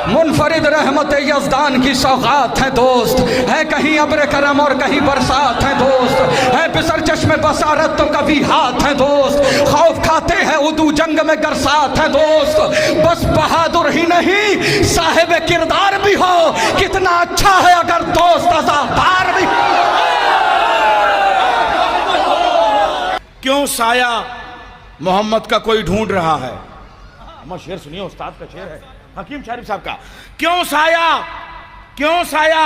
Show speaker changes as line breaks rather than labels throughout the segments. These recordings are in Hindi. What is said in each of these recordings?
मुनफरिद रहमत यज़दान की सौगात है दोस्त, है कहीं अब्र करम और कहीं बरसात है दोस्त, है पिसर चश्मे बसारत तो कभी हाथ है दोस्त, खौफ खाते हैं उदू जंग में गरसात है दोस्त। बस बहादुर ही नहीं साहिब किरदार भी हो, कितना अच्छा है अगर दोस्त अज़ादार भी।
क्यों साया मोहम्मद का कोई ढूंढ रहा है। हम शेर सुनिए, उस्ताद का शेर है हकीम शारिफ साहब का। क्यों साया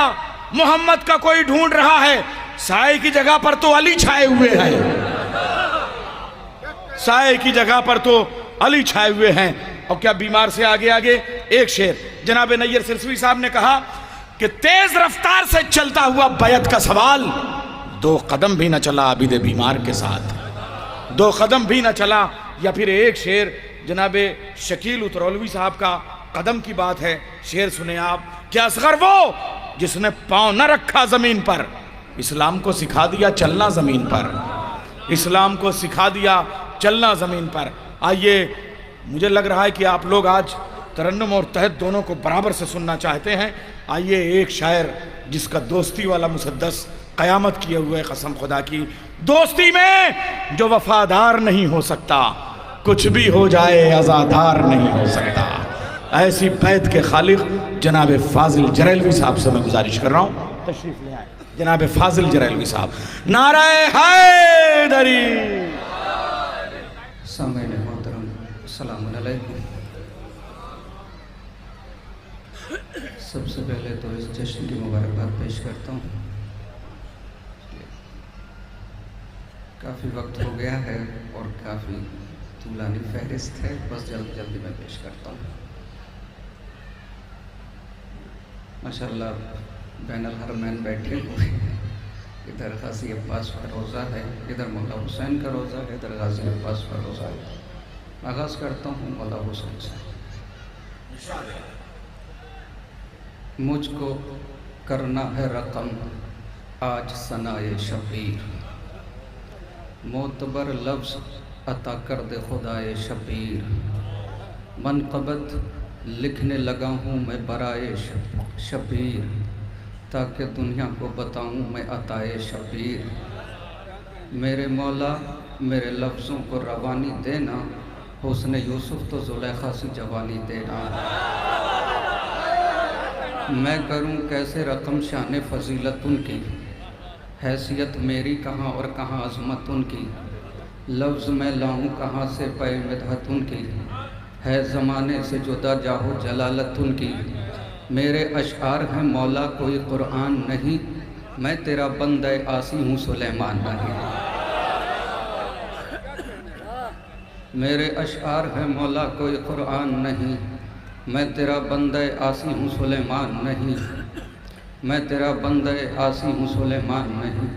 मोहम्मद का कोई ढूंढ रहा है, साए की जगह पर तो अली छाए हुए हैं, साए की जगह पर तो अली छाए हुए हैं। और क्या बीमार से आगे आगे एक शेर जनाब नैयर सिरसवी साहब ने कहा कि तेज रफ्तार से चलता हुआ बैत का सवाल, 2 कदम भी न चला आबिद बीमार के साथ, 2 कदम भी न चला। या फिर एक शेर जनाब शकील उतरौलवी साहब का, कदम की बात है, शेर सुने आप। क्या असगर वो जिसने पांव न रखा जमीन पर, इस्लाम को सिखा दिया चलना जमीन पर, इस्लाम को सिखा दिया चलना जमीन पर। आइए, मुझे लग रहा है कि आप लोग आज तरन्नुम और तहत दोनों को बराबर से सुनना चाहते हैं। आइए एक शायर जिसका दोस्ती वाला मुसद्दस कयामत किए हुए, कसम खुदा की, दोस्ती में जो वफादार नहीं हो सकता, कुछ भी हो जाए आज़ादार नहीं हो सकता। ऐसी बैत के खालिक जनाब फाजिल जरैलवी साहब से मैं गुजारिश कर रहा हूँ, तशरीफ ले आए जनाब फाजिल जरैलवी साहब। नारे हैदरी।
सामईन मोहतरम, अस्सलाम वालेकुम। सबसे पहले तो इस जश्न की मुबारकबाद पेश करता हूँ। काफ़ी वक्त हो गया है और काफ़ी तूलानी फहरिस्त है, बस जल्दी जल्दी मैं पेश करता हूँ। माशाअल्लाह बैनुल हरमैन बैठे हुए हैं, इधर गाजी अब्बास का रोज़ा है, इधर मौला हुसैन का रोज़ा है, इधर गाजी अब्बास का रोज़ा है। आगाज़ करता हूँ मौला हुसैन से। मुझको करना है रकम आज सनाए शबीर, मोतबर लफ्ज़ अता कर दे खुदाए शबीर, मनक़बत लिखने लगा हूँ मैं बराए शबीर, ताकि दुनिया को बताऊँ मैं अताए शबीर। मेरे मौला मेरे लफ्ज़ों को रवानी देना, हुस्न यूसुफ तो ज़ुलेखा सी जवानी देना। मैं करूँ कैसे रकम शान फ़जीलत उनकी, हैसियत मेरी कहाँ और कहाँ अज़मत उनकी, लफ्ज़ मैं लाऊँ कहाँ से पे मिदहत उनकी, है ज़माने से जुदा जाहो जलालत उनकी। मेरे अशआर हैं मौला कोई कुरान नहीं, मैं तेरा बंदे आसी हूँ सुलेमान नहीं। मेरे अशआर हैं मौला कोई कुरान नहीं, मैं तेरा बंदे आसी हूँ सुलेमान नहीं, मैं तेरा बंदे आसी हूँ सुलेमान नहीं।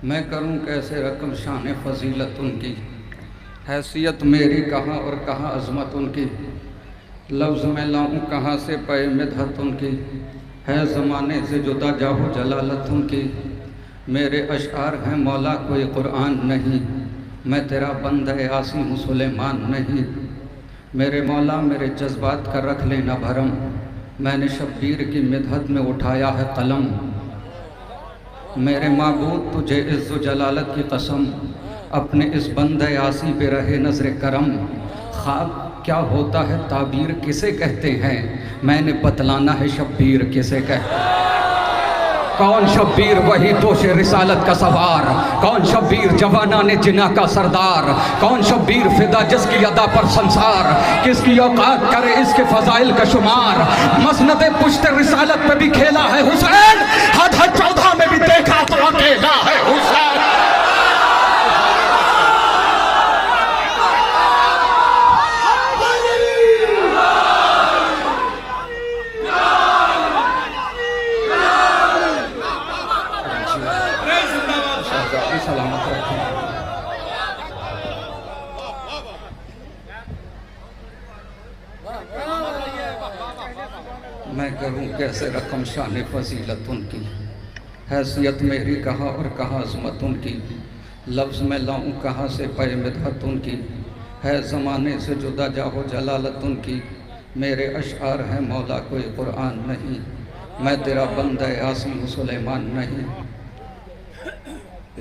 मैं करूँ कैसे रकम शान फ़जीलत उनकी, हैसियत मेरी कहाँ और कहाँ अज़मत उनकी, लफ्ज़ में लाऊँ कहाँ से पे मिदहत उनकी, है ज़माने से जुदा जाहो जलालत उनकी। मेरे अशआर हैं मौला कोई कुरान नहीं, मैं तेरा बंदे आसी हूँ सुलेमान नहीं। मेरे मौला मेरे जज्बात का रख लेना भरम, मैंने शब्बीर की मिदहत में उठाया है कलम। मेरे माबूद तुझे इज़्ज़ो जलालत की कसम, अपने इस बंदे आसी पे रहे नज़र करम। ख्वाब क्या होता है ताबीर किसे कहते हैं, मैंने बतलाना है शब्बीर किसे कहते हैं। कौन शब्बीर वही दोषे रिसालत का सवार, कौन शब्बीर जवाना ने जिना का सरदार, कौन शब्बीर फिदा जिसकी अदा पर संसार, किसकी औकात करे इसके फजाइल का शुमार। मसनद पुश्ते रिसालत पे भी खेला है हुसैन, हद 14 में भी देखा तो अकेला है हुसैन। सलामत रखें। मैं करूँ कैसे रकम शान फ़जीलत उनकी, हैसियत मेरी कहाँ और कहाँ अज़मत उनकी, लफ्ज़ में लाऊँ कहाँ से पे मिदहत उनकी, है ज़माने से जुदा जाहो जलालत उनकी। मेरे अशआर हैं मौला कोई कुरान नहीं, मैं तेरा बंदा आसी हूँ सुलेमान नहीं।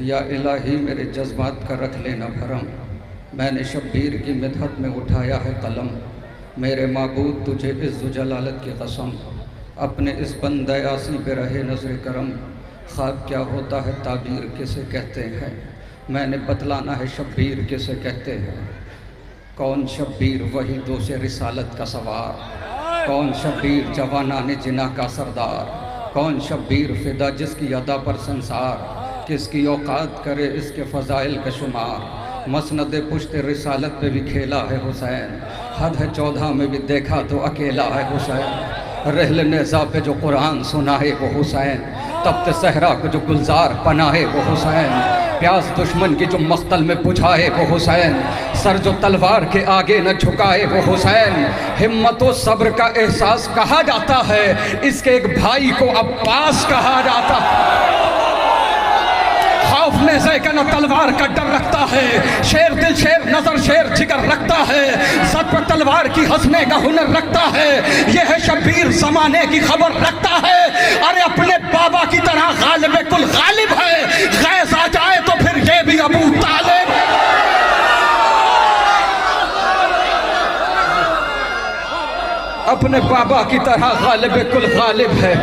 या इलाही मेरे जज्बात का रख लेना भरम, मैंने शब्बीर की मिदहत में उठाया है कलम। मेरे माबूद तुझे इज़्ज़ जलालत की कसम, अपने इस बंदा आसी पे रहे नज़र करम। ख्वाब क्या होता है ताबीर किसे कहते हैं, मैंने बतलाना है शब्बीर किसे कहते हैं। कौन शब्बीर वही दोषे रिसालत का सवार, कौन शब्बीर जवाना ने जिना का सरदार, कौन शब्बीर फिदा जिसकी अदा पर संसार, किसकी औकात करे इसके फ़ज़ाइल का शुमार। मसनद पुश्त रिसालत पे भी खेला है हुसैन, हद है 14 में भी देखा तो अकेला है हुसैन। रहल नेज़ा पे जो कुरान सुना है वो हुसैन, तब सहरा को जो गुलजार पना है वो हुसैन। प्यास दुश्मन की जो मख्तल में बुझाए वो हुसैन, सर जो तलवार के आगे न झुकाए वो हुसैन। हिम्मत व सब्र का एहसास कहा जाता है, इसके एक भाई को अब्बास कहा जाता है। खौफ नेज़े का न तलवार का डर रखता है, शेर दिल शेर नजर शेर जिगर रखता है, सद पर तलवार की हंसने का हुनर रखता है। यह है शब्बीर ज़माने की खबर रखता है, अरे अपने बाबा की तरह गालिब कुल गालिब है। गैस आ जाए तो फिर ये भी अबू तालिब। अपने बाबा की तरह गालिब कुल गालिब है,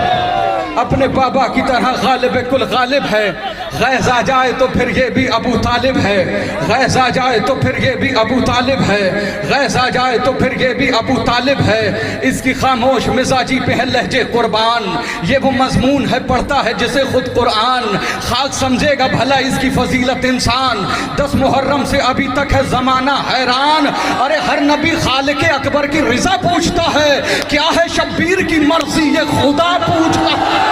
अपने बाबा की तरह गालिब कुल गालिब है। गैज़ आ जाए तो फिर ये भी अबू तालिब है, गैज़ आ जाए तो फिर ये भी अबू तालिब है, गैज़ आ जाए तो फिर ये भी अबू तालिब है। इसकी खामोश मिजाजी पे है लहजे कुर्बान, ये वो मजमून है पढ़ता है जिसे खुद कुरान। खाक समझेगा भला इसकी फजीलत इंसान, 10 मुहर्रम से अभी तक है ज़माना हैरान। अरे हर नबी खालिक अकबर की रिज़ा पूछता है, क्या है शब्बीर की मर्जी ये खुदा पूछता है।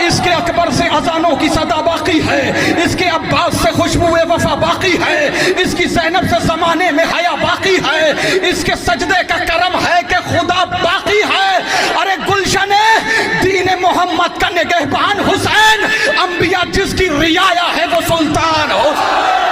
इसके अकबर से अजानों की सदा बाकी है, इसके अब्बास से खुशबुए वफा बाकी है, इसकी ज़ैनब से ज़माने में हया बाकी है, इसके सजदे का करम है कि खुदा बाकी है। अरे गुलशने दीन मोहम्मद का निगहबान हुसैन, अंबिया जिसकी रियाया है वो सुल्तान हुसैन।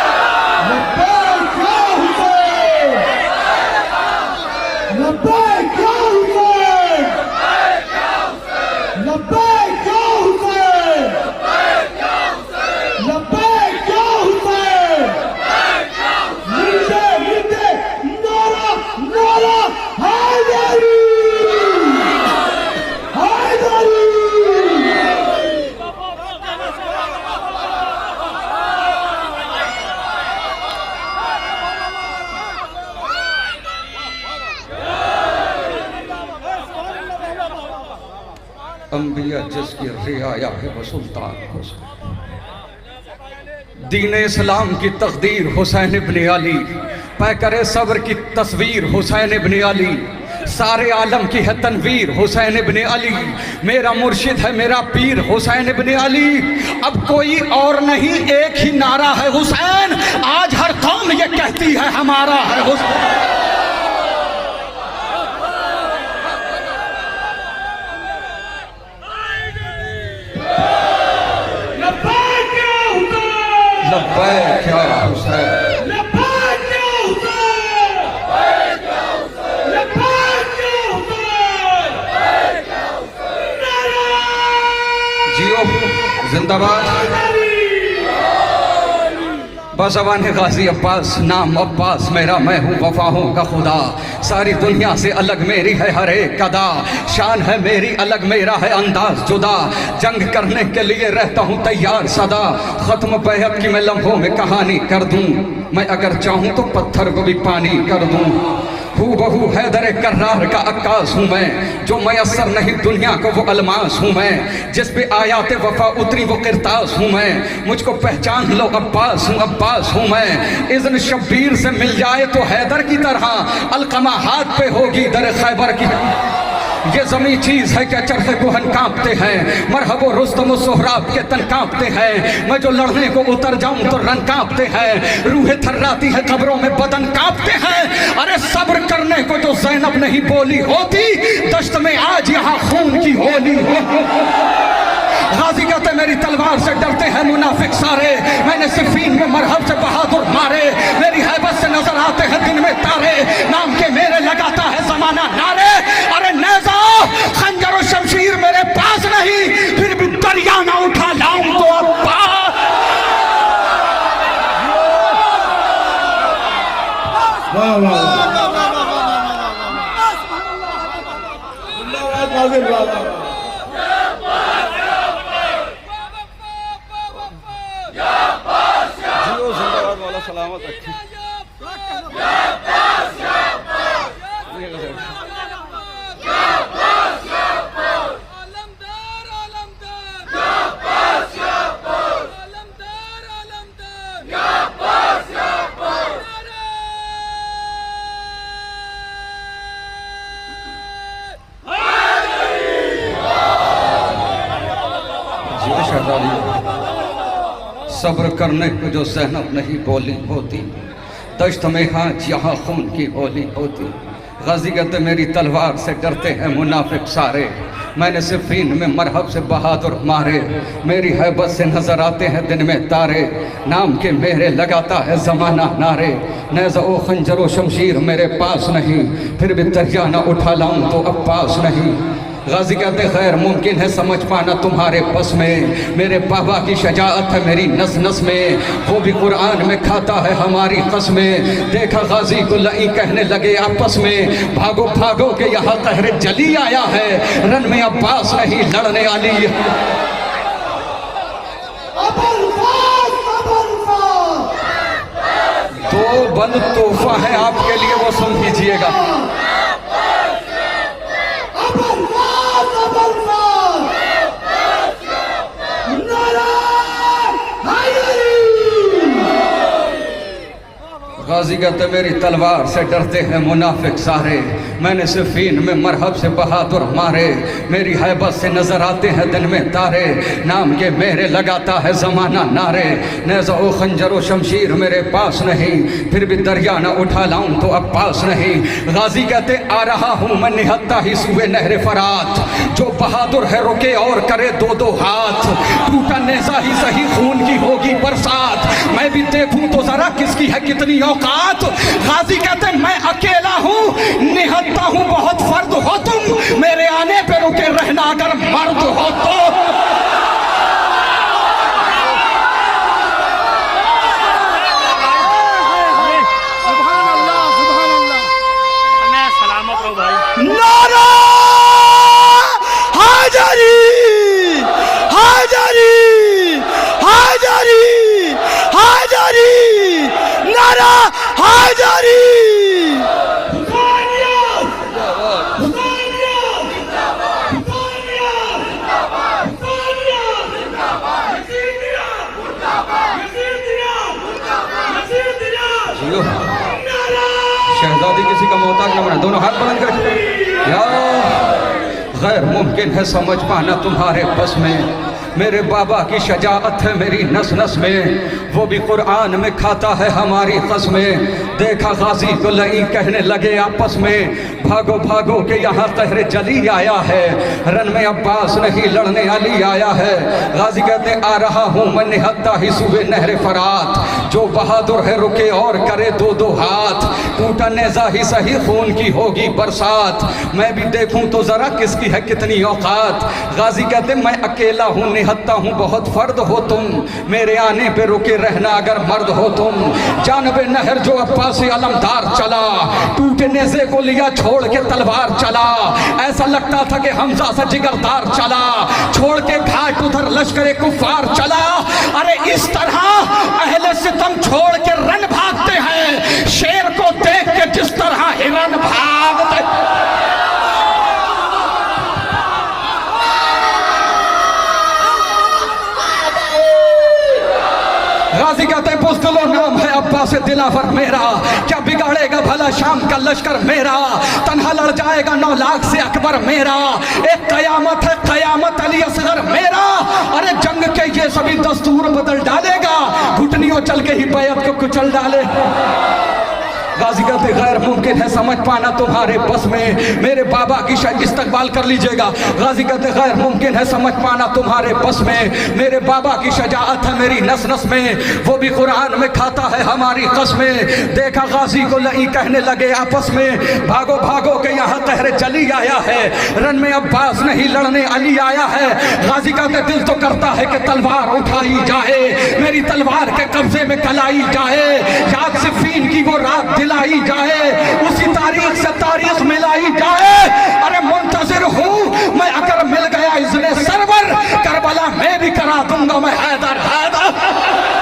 अंबिया जिसकी रियाया है वो सुल्तान हुसैन। दीन इस्लाम की तकदीर हुसैन इब्न अली, पैकर सब्र की तस्वीर हुसैन इब्न अली, सारे आलम की है तनवीर हुसैन इब्न अली। मेरा मुर्शिद है मेरा पीर हुसैन इब्न अली, अब कोई और नहीं एक ही नारा है हुसैन। आज हर कौम ये कहती है हमारा है हुसैन। लब्बैक या हुसैन, लब्बैक या हुसैन, लब्बैक या हुसैन, लब्बैक या हुसैन, लब्बैक या हुसैन। जियो जिंदाबाद। बज़बान गाजी अब्बास नाम अब्बास मेरा, मैं हूँ वफाहों का खुदा। सारी दुनिया से अलग मेरी है हर एक अदा, शान है मेरी अलग मेरा है अंदाज जुदा। जंग करने के लिए रहता हूँ तैयार सदा, ख़त्म बैहत की मैं लम्हों में कहानी कर दूँ। मैं अगर चाहूँ तो पत्थर को भी पानी कर दूँ। हूबहू हैदर कर्रार का अक्कास हूँ मैं, जो मैसर नहीं दुनिया को वो अलमास हूँ मैं। जिस पे आयात वफा उतरी वो किरतास हूँ मैं, मुझको पहचान लो अब्बास हूँ अब्बास हूँ मैं। इज़्न शब्बीर से मिल जाए तो हैदर की तरह, अलकमा हाथ पे होगी दर खैबर की। ये जमी चीज़ है क्या चरखे कोहन कांपते हैं, मरहबो रुस्तम व सोहराब के तन कांपते हैं। मैं जो लड़ने को उतर जाऊं तो रन कांपते हैं, रूहें थर्राती है कब्रों में बदन कांपते हैं। अरे सब्र करने को जो ज़ैनब नहीं बोली होती, दश्त में आज यहाँ खून की होली हो।
गाजी कहते मेरी तलवार से डरते हैं मुनाफिक सारे, मैंने सिफीन में मरहब से बहादुर मारे, मेरी हैबत से नजर आते हैं दिन में तारे, नाम के मेरे लगाता है जमाना नारे। अरे नेज़ा खंजर और शमशीर मेरे पास नहीं, फिर भी दरिया ना उठा लाऊं तो अब्बास।
वाह वाह
सलामत रखें। सब्र करने को जो ज़हनब नहीं बोली होती, दश्त में हाथ यहाँ खून की होली होती। गाजी कहते मेरी तलवार से डरते हैं मुनाफिक सारे, मैंने सिफीन में मरहब से बहादुर मारे, मेरी हैबत से नजर आते हैं दिन में तारे, नाम के मेरे लगाता है ज़माना नारे। नेज़ा ओ खंजर ओ शमशीर मेरे पास नहीं, फिर भी दरिया ना उठा लाऊं तो अब्बास नहीं। गाजी कहते खैर मुमकिन है समझ पाना तुम्हारे बस में, मेरे बाबा की शजाअत है मेरी नस नस में, वो भी कुरान में खाता है हमारी कसमें। देखा गाजी को लई कहने लगे आपस में, भागो भागो के यहाँ कहरे जली आया है, रन में अब्बास नहीं लड़ने वाली। दो बंद तोहफा है आपके लिए, वो सुन लीजिएगा। गाजी कहते मेरी तलवार से डरते हैं मुनाफिक सारे, मैंने सिफीन में मरहब से बहादुर मारे, मेरी हैबत से नजर आते हैं दिन में तारे, नाम के मेरे लगाता है जमाना नारे। नेज़ा ओ खंजर ओ शमशीर मेरे पास नहीं, फिर भी दरिया ना उठा लाऊं तो अब्बास नहीं। गाजी कहते आ रहा हूँ मैं निहत्ता ही सुबह नहर फरात, जो बहादुर है रुके और करे दो दो हाथ, टूटा नेज़ा ही सही खून की होगी बरसात, मैं भी देखूं तो जरा किसकी है कितनी औकात। गाजी कहते मैं अकेला हूँ निहत्ता हूँ बहुत फर्द हो तुम, मेरे आने पे रुके रहना अगर मर्द हो तो।
सुभान अल्लाह सलामत हो भाई।
नारा हाजरी हाजरी हाजरी हाजरी, नारा हाजरी। शहजादी किसी का मोहताज न बना, दोनों हाथ बुलंद कर। या गैर मुमकिन है समझ पाना तुम्हारे बस में, मेरे बाबा की शजाअत है मेरी नस नस में, वो भी कुरान में खाता है हमारी कसमें। देखा गाजी को लई कहने लगे आपस में, भागो भागो के यहाँ कहरे जली आया है, रन में अब्बास नहीं लड़ने अली आया है। गाजी कहते आ रहा हूँ मैं निहत्ता ही सुबह नहर फरात, जो बहादुर है रुके और करे दो दो हाथ, टूटा नेज़ा ही सही खून की होगी बरसात, मैं भी देखूं तो जरा किसकी है कितनी औकात। गाजी कहते मैं अकेला हूँ निहत्ता हूँ बहुत फर्द हो तुम, मेरे आने पे रुके रहना अगर मर्द हो तुम। जानबे नहर जो अब्बास अलमदार चला, टूटे नेज़े को लिया छोड़ के तलवार चला, ऐसा लगता था कि हमजा सा जिगरदार चला, छोड़ के घाट उधर लश्करे कुफार चला। अरे इस तरह अहले सितम छोड़ के रन भागते हैं, शेर को देख के जिस तरह हिरन भागते। गाजी कहते हैं बुज़दिलो नाम है अब्बास दिलावर मेरा, क्या बिगाड़ेगा भला शाम का लश्कर मेरा, तन्हा लड़ जाएगा 9 लाख से अकबर मेरा, एक कयामत है कयामत अली असगर मेरा। अरे जंग के ये सभी दस्तूर बदल डालेगा, घुटनियों चल के ही बैत को कुचल डाले। गाजी कहते गैर मुमकिन मुमकिन है समझ पाना तुम्हारे बस में। मेरे बाबा की शायद इस्तकबाल कर लीजिएगा। गाजी कहते गैर मुमकिन है समझ पाना तुम्हारे बस में। मेरे बाबा की शजाअत है मेरी नस नस में, वो भी कुरान में खाता है हमारी कसमें। देखा गाजी को लई कहने लगे आपस में, भागो भागो के यहाँ तहरे चली आया है। रन में अब्बास नहीं लड़ने अली आया है। गाजी कहते दिल तो करता है कि तलवार उठाई जाए, मेरी तलवार के कब्जे में कलाई जाए, याद सिफीन की वो रात दिलाई जाए, उसी तारीख से तारीख मिलाई जाए। अरे मुंतजिर हूँ मैं, अगर मिल गया इज़्ने सरवर, करबला मैं भी करा दूंगा मैं हैदर हैदर।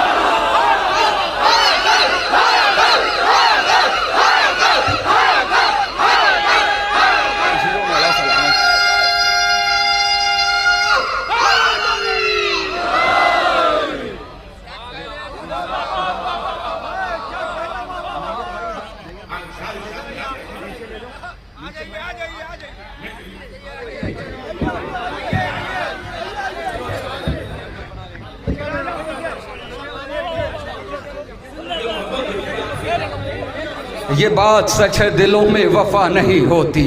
ये बात सच है दिलों में वफा नहीं होती,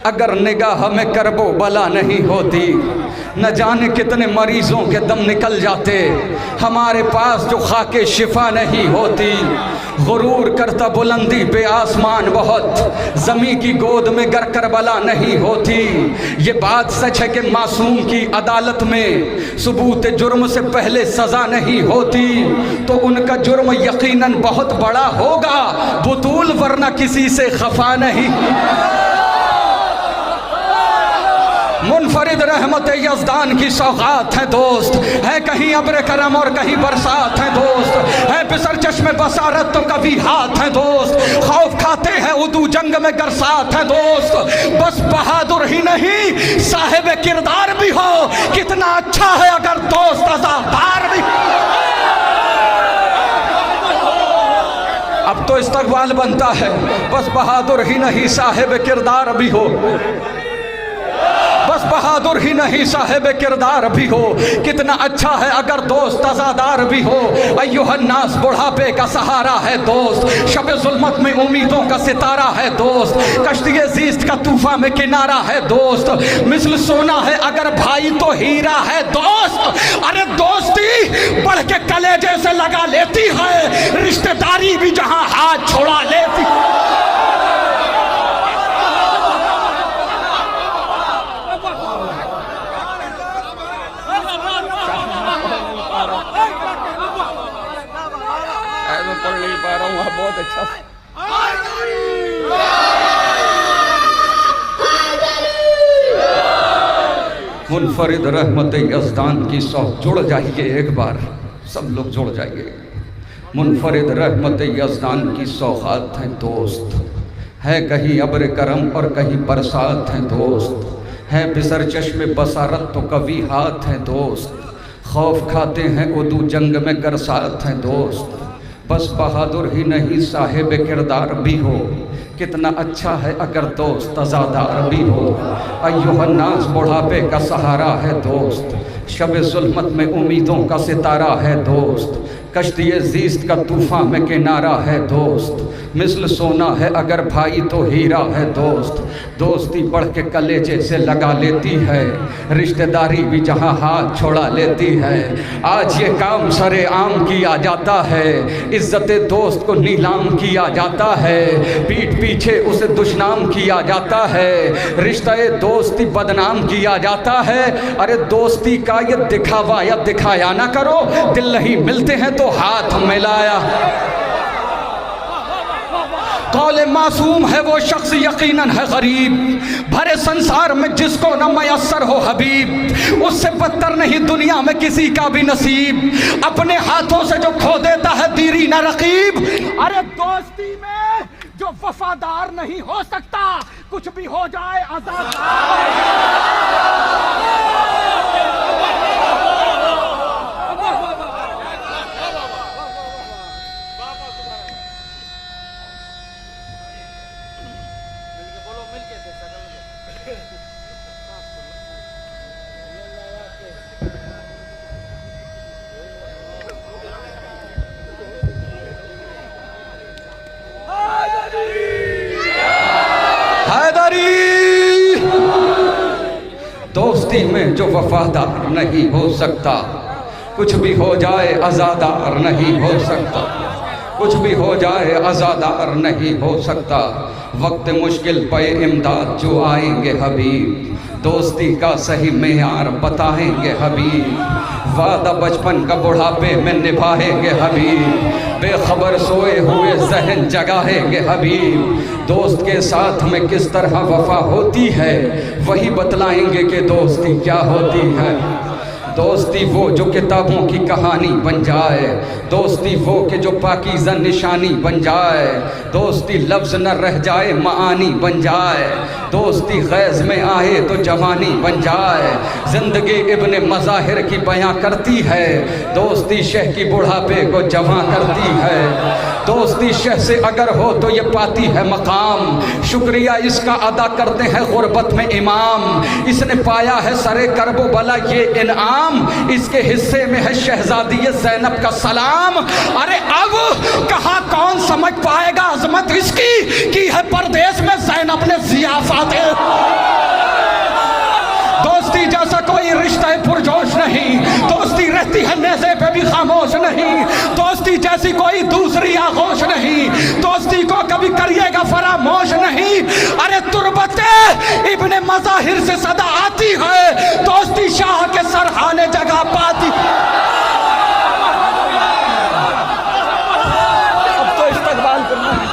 अगर निगाह में करबो बला नहीं होती। न जाने कितने मरीजों के दम निकल जाते, हमारे पास जो खाके शिफा नहीं होती। गुरूर करता बुलंदी पे आसमान बहुत, ज़मी की गोद में गर करबला नहीं होती। ये बात सच है कि मासूम की अदालत में सबूत जुर्म से पहले सज़ा नहीं होती, तो उनका जुर्म यकीनन बहुत बड़ा होगा बुतूल, वरना किसी से खफा नहीं। मुनफरिद रहमत यज़दान की सौगात है दोस्त, है कहीं अब्र करम और कहीं बरसात है दोस्त, है बिसर चश्मे बसारत तो कभी हाथ है दोस्त, खौफ खाते हैं उदू जंग में गरसात है दोस्त। बस बहादुर ही नहीं साहिब किरदार भी हो, कितना अच्छा है अगर दोस्त अज़ादार भी। अब तो इस्तकबाल बनता है, बस बहादुर ही नहीं साहिब किरदार भी हो, बस बहादुर ही नहीं साहिब किरदार भी हो। कितना अच्छा है अगर दोस्त अज़ादार भी हो। अय्युहन्नास बुढ़ापे का सहारा है दोस्त, शब ज़ुल्मत में उम्मीदों का सितारा है दोस्त, कश्ती ज़ीस्त का तूफा में किनारा है दोस्त, मिसल सोना है अगर भाई तो हीरा है दोस्त। अरे दोस्ती बढ़ के कलेजे से लगा लेती है, रिश्तेदारी भी जहां हाथ छोड़ा लेती। पढ़ नहीं पा रहा हूँ, बहुत अच्छा। मुनफरिद रहमत यज़दान की सौत जुड़ जाइए, एक बार सब लोग जुड़ जाइए। मुनफरिद रहमत यज़दान की सौगात हैं दोस्त, है कहीं अब्र करम और कहीं बरसात हैं दोस्त, है बिसर चश्मे बसारत तो कभी हाथ हैं दोस्त, खौफ खाते हैं उदू जंग में गरसात हैं दोस्त। बस बहादुर ही नहीं साहिब किरदार भी हो, कितना अच्छा है अगर दोस्त अज़ादार भी हो। अय्युहन्नास बुढ़ापे का सहारा है दोस्त, शब ज़ुल्मत में उम्मीदों का सितारा है दोस्त, कश्ती ज़ीस्त का तूफ़ान में किनारा है दोस्त, मिसल सोना है अगर भाई तो हीरा है दोस्त। दोस्ती बढ़ के कलेजे से लगा लेती है, रिश्तेदारी भी जहां हाथ छोड़ा लेती है। आज ये काम सरे आम किया जाता है, इज्जत दोस्त को नीलाम किया जाता है, पीठ पीछे उसे दुश्मन किया जाता है, रिश्ता दोस्ती बदनाम किया जाता है। अरे दोस्ती का ये दिखावा या दिखाया ना करो, दिल नहीं मिलते हैं तो हाथ मिलाया। कौले मासूम है वो शख्स यकीनन है गरीब, भरे संसार में जिसको न मयस्सर हो हबीब, उससे बदतर नहीं दुनिया में किसी का भी नसीब, अपने हाथों से जो खो देता है दीरी न रकीब। अरे दोस्ती में जो वफादार नहीं हो सकता, कुछ भी हो जाए आजाद।
दोस्ती में जो वफादार नहीं हो सकता, कुछ भी हो जाए आज़ादार नहीं हो सकता, कुछ भी हो जाए आज़ादार नहीं हो सकता। वक्त मुश्किल पे इमदाद जो आएंगे हबीब, दोस्ती का सही मेयार बताएंगे हबीब। वादा बचपन का बुढ़ापे में निभाएंगे हबीब, बेखबर सोए हुए जहन जगाएंगे हबीब। दोस्त के साथ में किस तरह वफा होती है, वही बतलाएंगे कि दोस्ती क्या होती है। दोस्ती वो जो किताबों की कहानी बन जाए, दोस्ती वो कि जो पाकीज़ा निशानी बन जाए। दोस्ती लफ्ज़ न रह जाए मानी बन जाए, दोस्ती गैज़ में आए तो जवानी बन जाए। ज़िंदगी इब्ने मज़ाहिर की बयां करती है, दोस्ती शेह की बुढ़ापे को जवां करती है। दोस्ती शेह से अगर हो तो ये पाती है मकाम, शुक्रिया इसका अदा करते हैं गुरबत में इमाम। इसने पाया है सरे करबो बला ये इनाम, इसके हिस्से में है शहजादी ज़ैनब का सलाम। अरे अब कहाँ कौन समझ पाएगा अजमत इसकी कि है परदेश में ज़ैनब ने ज़ियाफ़ाते। दोस्ती जैसा कोई रिश्ता पुरजोश नहीं, दोस्ती रहती है नेज़े पे भी खामोश नहीं। दोस्ती जैसी कोई दूसरी आगोश नहीं, दोस्ती को कभी करिएगा फरामोश नहीं। अरे तुरबते इब्ने मज़ाहिर से सदा आती है, दोस्ती शाह के सरहाने जगह पाती। अब तो इस्तकबाल करना है।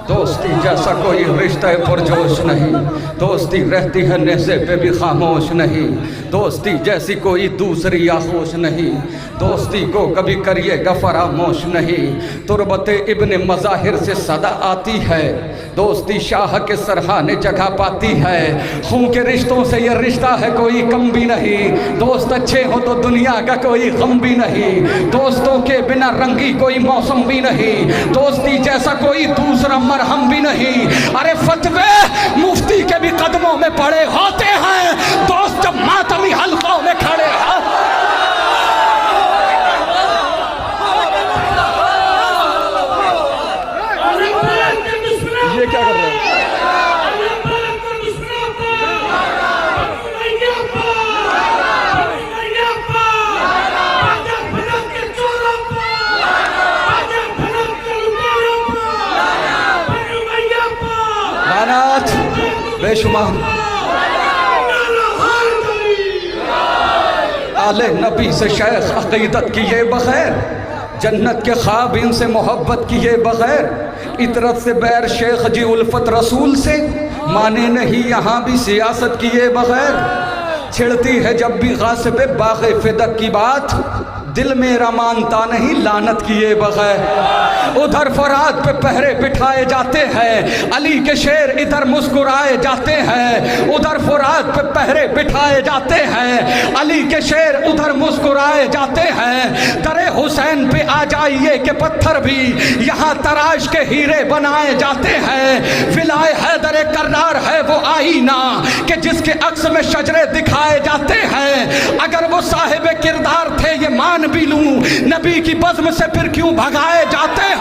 दोस्ती जैसा कोई रिश्ता पुरजोश नहीं, दोस्ती रहती है नेज़े पे भी खामोश नहीं। दोस्ती जैसी कोई दूसरी आगोश नहीं, दोस्ती को कभी करिएगा फरामोश नहीं। तुरबते इब्ने मज़ाहिर से सदा आती है, दोस्ती शाह के सरहाने जगह पाती है। खून के रिश्तों से ये रिश्ता है कोई कम भी नहीं, दोस्त अच्छे हो तो दुनिया का कोई गम भी नहीं। दोस्तों के बिना रंगी कोई मौसम भी नहीं, दोस्ती जैसा कोई दूसरा मरहम भी नहीं। अरे फतवे मुफ्ती के भी कदमों में पड़े होते हैं, दोस्त जब मातमी हल्कों में खड़े हैं। ये क्या कर रहे हैं? बेशुमार आले नबी से शेख अकीदत किए बगैर, जन्नत के ख्वाब इनसे मोहब्बत किए बगैर, इतरत से बैर शेख जी उल्फत रसूल से, माने नहीं यहाँ भी सियासत किए बगैर। छिड़ती है जब भी गासिब बाग़े फिदक की बात, दिल मेरा मानता नहीं लानत किए बगैर। उधर फराद पे पहरे बिठाए जाते हैं, अली के शेर इधर मुस्कुराए जाते हैं। उधर फराद पे पहरे बिठाए जाते हैं, अली के शेर उधर मुस्कुराए जाते हैं। दरे हुसैन पे आ जाइए के पत्थर भी यहाँ तराश के हीरे बनाए जाते हैं। फिलाए हैदर कर्रार है वो आईना कि जिसके अक्स में शजरे दिखाए जाते हैं। अगर वो साहिब किरदार थे ये मान भी लूं, नबी की बज़्म से फिर क्यों भगाए जाते हैं।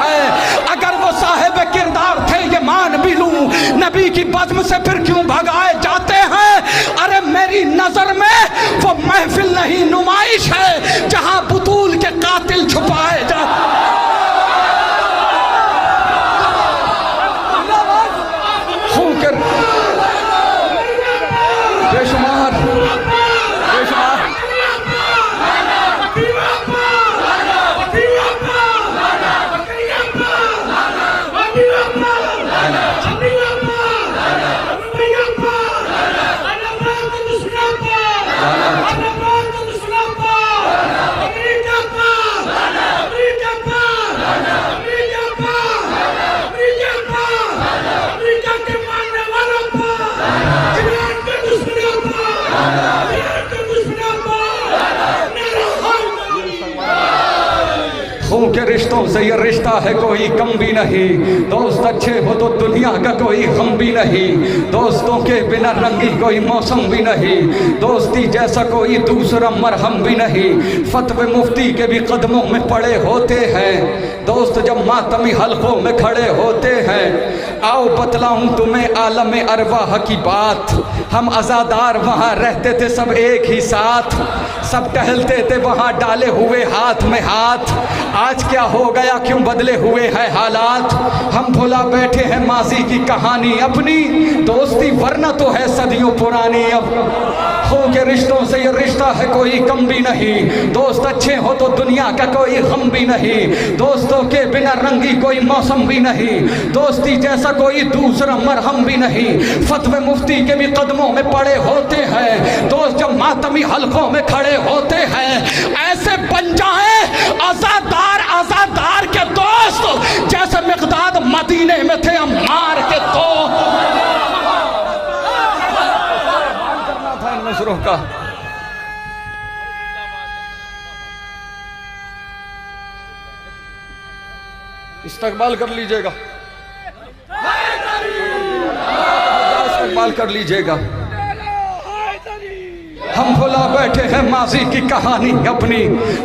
अगर वो साहिब किरदार थे ये मान भी लूं, नबी की बज़्म से फिर क्यों भगाए जाते हैं। अरे मेरी नजर में वो महफिल नहीं नुमाइश है जहां बुतूल के कातिल छुपाए जाते। बेशुमार
खून के रिश्तों से ये रिश्ता है, कोई कम भी नहीं। दोस्त अच्छे हो तो दुनिया का कोई गम भी नहीं। दोस्तों के बिना रंगी कोई मौसम भी नहीं। दोस्ती जैसा कोई दूसरा मरहम भी नहीं। फतवे मुफ्ती के भी कदमों में पड़े होते हैं। दोस्त जब मातमी हलकों में खड़े होते हैं। आओ बतलाऊं तुम्हें आलम अरवाह की बात। हम अज़ादार वहाँ रहते थे सब एक ही साथ, सब टहलते थे वहाँ डाले हुए हाथ में हाथ। आज क्या हो गया, क्यों बदले हुए हैं हालात। हम भुला बैठे हैं माजी की कहानी अपनी। दोस्ती वरना तो है सदियों पुरानी। अब खून के रिश्तों से ये रिश्ता है, कोई कम भी नहीं। दोस्त अच्छे हो तो दुनिया का कोई गम भी नहीं। दोस्तों के बिना रंगी कोई मौसम भी नहीं। दोस्ती जैसा कोई दूसरा मरहम भी नहीं। फतवे मुफ्ती के भी कदमों में पड़े होते हैं। दोस्त जब मातमी हलकों में खड़े होते हैं, ऐसे बन जाए आज़ादार के दोस्त जैसे मिक़दाद मदीने में थे अम्मार के दोस्त। करना था इन नज़रों का। इस्तकबाल कर लीजिएगा, इस्तकबाल कर लीजिएगा। हम भुला बैठे हैं माजी की कहानी अपनी।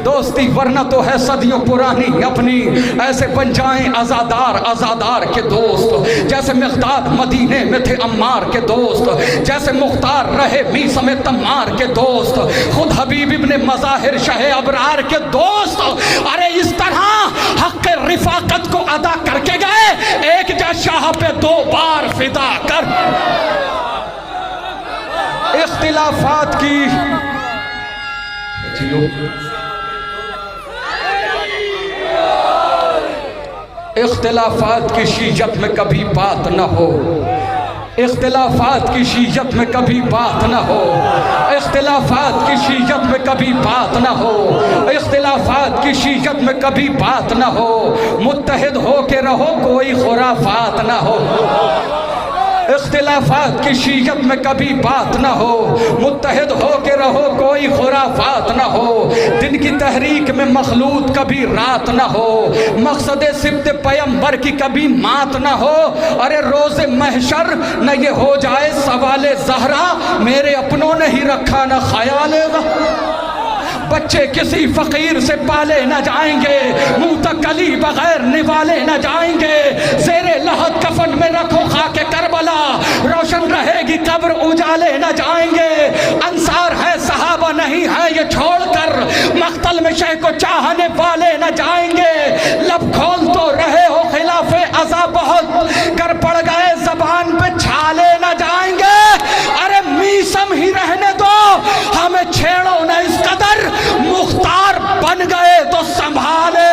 दोस्ती वरना तो है सदियों पुरानी अपनी। ऐसे बन जाएं आज़ादार के दोस्त जैसे मिक़दाद मदीने में थे अम्मार के दोस्त। जैसे मुख्तार रहे मीसम तम्मार के दोस्त। खुद हबीब इब्ने मज़ाहिर शाह अबरार के दोस्त। अरे इस तरह हक़ रिफ़ाक़त को अदा करके गए, एक जा शाह पे 2 बार फिदा कर। इख्तिलाफात की इख्तिलाफात की शीजत में कभी बात न हो। इख्तिलाफात की शीजत में कभी बात न हो। इख्तिलाफात की शीजत में कभी बात न हो। इख्तिलाफात की शीजत में कभी बात न हो। मुत्तहिद हो के रहो, कोई खुराफात न हो। इख्तिलाफात की शीयत में कभी बात ना हो। मुत्तहिद हो के रहो, कोई खुराफात ना हो। दिन की तहरीक में मखलूत कभी रात ना हो। मकसद सिब्त पैगंबर की कभी मात ना हो। अरे रोज़े महशर न ये हो जाए सवाले ज़हरा, मेरे अपनों ने ही रखा न ख्याल। बच्चे किसी फकीर से पाले न जाएंगे, मुंह तक कली बगैर निवाले न जाएंगे। ज़ेरे लहद कफन में रखो खाके करबला, रोशन रहेगी कब्र उजाले न जाएंगे। अंसार है सहाबा नहीं है ये छोड़कर, मख्तल में शह को चाहने वाले न जाएंगे। लब खोल तो रहे हो खिलाफे अज़ा बहुत, कर पड़ गए ज़बान पे छाले न जाएंगे। अरे मीसम ही रहने दो, हमें छेड़ो न इस कदर, मुख्तार बन गए तो संभाले